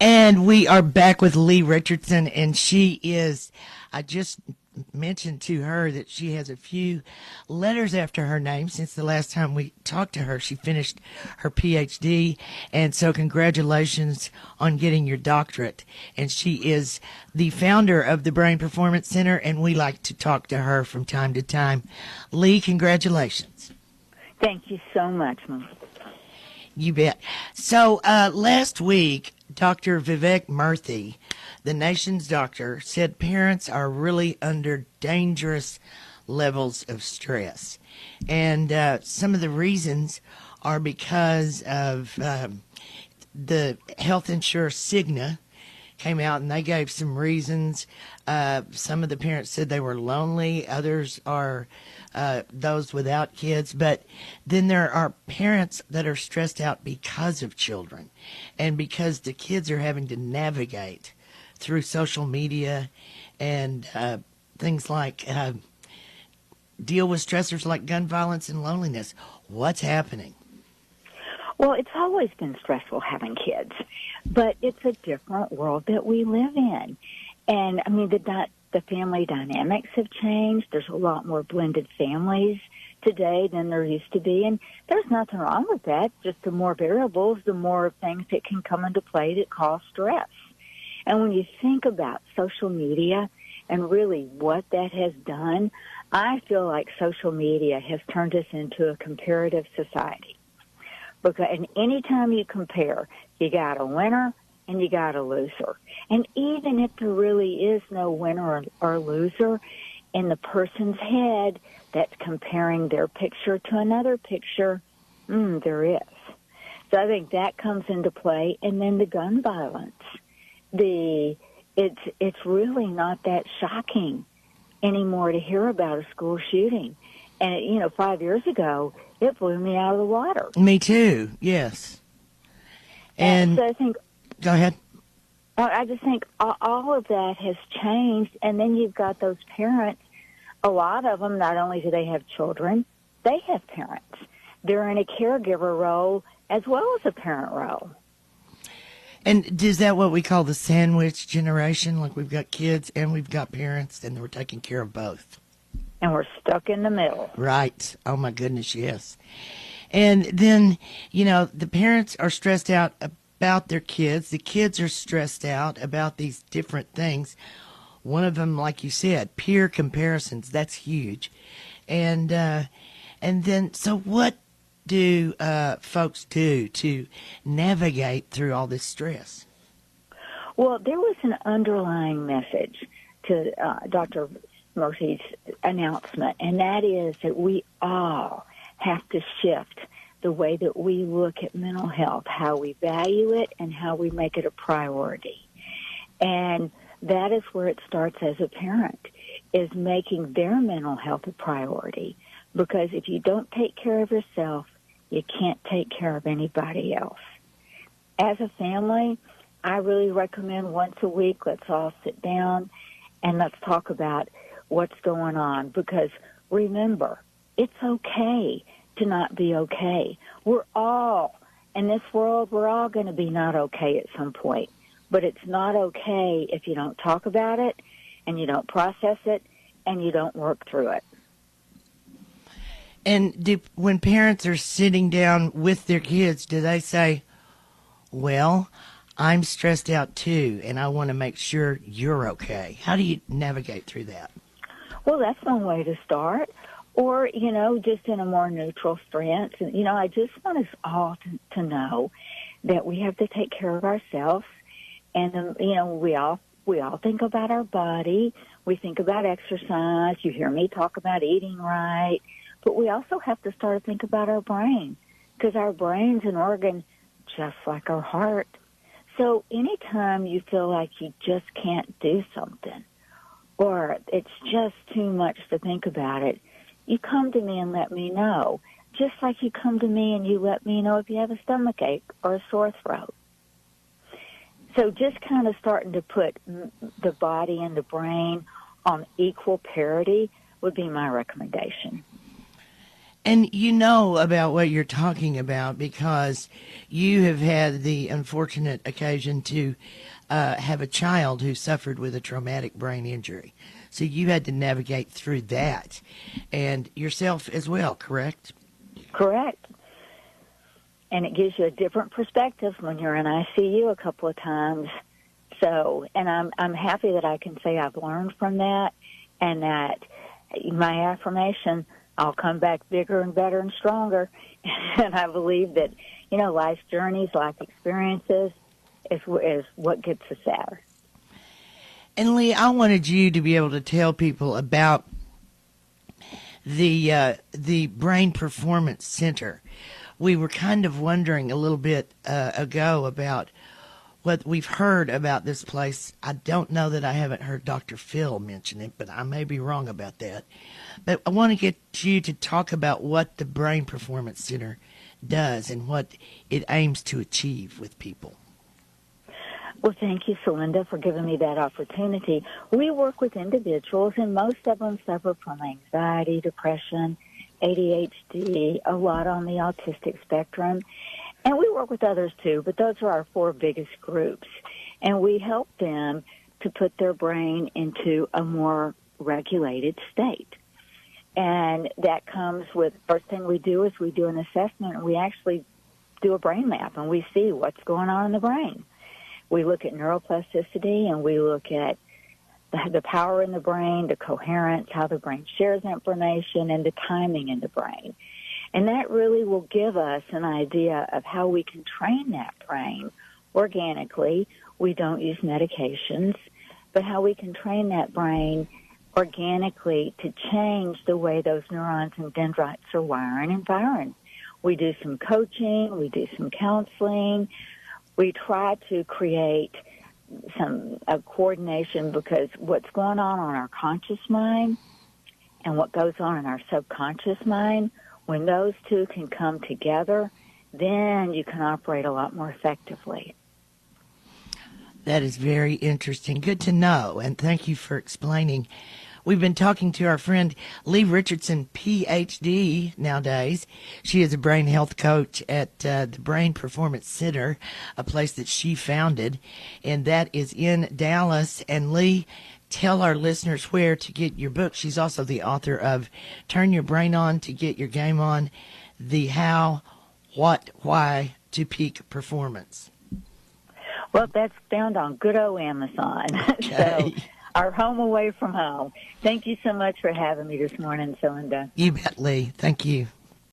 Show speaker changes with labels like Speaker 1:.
Speaker 1: And we are back with Leigh Richardson, and she is, I just mentioned to her that she has a few letters after her name since the last time we talked to her. She finished her PhD, and so congratulations on getting your doctorate. And she is the founder of the Brain Performance Center, and we like to talk to her from time to time. Leigh, congratulations.
Speaker 2: Thank you so much, Mom.
Speaker 1: You bet. So last week, Dr. Vivek Murthy, the nation's doctor, said parents are really under dangerous levels of stress. And some of the reasons are because of the health insurer Cigna came out and they gave some reasons. Some of the parents said they were lonely. Others are those without kids. But then there are parents that are stressed out because of children and because the kids are having to navigate through social media and things like deal with stressors like gun violence and loneliness. What's happening?
Speaker 2: Well, it's always been stressful having kids, but it's a different world that we live in. And, I mean, the family dynamics have changed. There's a lot more blended families today than there used to be, and there's nothing wrong with that. Just the more variables, the more things that can come into play that cause stress. And when you think about social media and really what that has done, I feel like social media has turned us into a comparative society. Because, and anytime you compare, you got a winner and you got a loser. And even if there really is no winner or loser, in the person's head that's comparing their picture to another picture, there is. So I think that comes into play. And then the gun violence. It's really not that shocking anymore to hear about a school shooting. And, 5 years ago, it blew me out of the water.
Speaker 1: Me too, yes. And
Speaker 2: so I think...
Speaker 1: Go ahead.
Speaker 2: I just think all of that has changed, and then you've got those parents. A lot of them, not only do they have children, they have parents. They're in a caregiver role as well as a parent role.
Speaker 1: And is that what we call the sandwich generation? Like we've got kids and we've got parents, and we're taking care of both.
Speaker 2: And we're stuck in the middle.
Speaker 1: Right. Oh, my goodness, yes. And then, the parents are stressed out about their kids. The kids are stressed out about these different things. One of them, like you said, peer comparisons. That's huge. And then, so what do folks do to navigate through all this stress?
Speaker 2: Well, there was an underlying message to Dr. Murphy's announcement, and that is that we all have to shift the way that we look at mental health, how we value it, and how we make it a priority. And that is where it starts as a parent, is making their mental health a priority. Because if you don't take care of yourself, you can't take care of anybody else. As a family, I really recommend once a week, let's all sit down and let's talk about what's going on. Because remember, it's okay to not be okay. We're all, in this world, we're all going to be not okay at some point. But it's not okay if you don't talk about it and you don't process it and you don't work through it.
Speaker 1: And when parents are sitting down with their kids, do they say, well, I'm stressed out too, and I want to make sure you're okay? How do you navigate through that?
Speaker 2: Well, that's one way to start. Or, just in a more neutral stance. And, I just want us all to know that we have to take care of ourselves. And, we all think about our body. We think about exercise. You hear me talk about eating right. But we also have to start to think about our brain, because our brain's an organ just like our heart. So anytime you feel like you just can't do something or it's just too much to think about it, you come to me and let me know, just like you come to me and you let me know if you have a stomach ache or a sore throat. So just kind of starting to put the body and the brain on equal parity would be my recommendation.
Speaker 1: And you know about what you're talking about because you have had the unfortunate occasion to have a child who suffered with a traumatic brain injury. So you had to navigate through that and yourself as well, correct?
Speaker 2: Correct. And it gives you a different perspective when you're in ICU a couple of times. So, and I'm happy that I can say I've learned from that, and that my affirmation, I'll come back bigger and better and stronger. And I believe that, life's journeys, life experiences is what gets us there.
Speaker 1: And Leigh, I wanted you to be able to tell people about the Brain Performance Center. We were kind of wondering a little bit ago about what we've heard about this place. I don't know that I haven't heard Dr. Phil mention it, but I may be wrong about that. But I want to get you to talk about what the Brain Performance Center does and what it aims to achieve with people.
Speaker 2: Well, thank you, Celinda, for giving me that opportunity. We work with individuals, and most of them suffer from anxiety, depression, ADHD, a lot on the autistic spectrum. And we work with others too, but those are our 4 biggest groups. And we help them to put their brain into a more regulated state. And that comes with, first thing we do is we do an assessment, and we actually do a brain map, and we see what's going on in the brain. We look at neuroplasticity, and we look at the power in the brain, the coherence, how the brain shares information, and the timing in the brain. And that really will give us an idea of how we can train that brain organically. We don't use medications, but how we can train that brain organically to change the way those neurons and dendrites are wiring and firing. We do some coaching, we do some counseling. We try to create a coordination, because what's going on our conscious mind and what goes on in our subconscious mind, when those two can come together, then you can operate a lot more effectively.
Speaker 1: That is very interesting. Good to know, and thank you for explaining. We've been talking to our friend Leigh Richardson, Ph.D. nowadays. She is a brain health coach at the Brain Performance Center, a place that she founded, and that is in Dallas. And Leigh, tell our listeners where to get your book. She's also the author of Turn Your Brain On to Get Your Game On, The How, What, Why to Peak Performance.
Speaker 2: Well, that's found on good old Amazon.
Speaker 1: Okay.
Speaker 2: So, our home away from home. Thank you so much for having me this morning, Celinda.
Speaker 1: You bet, Leigh. Thank you.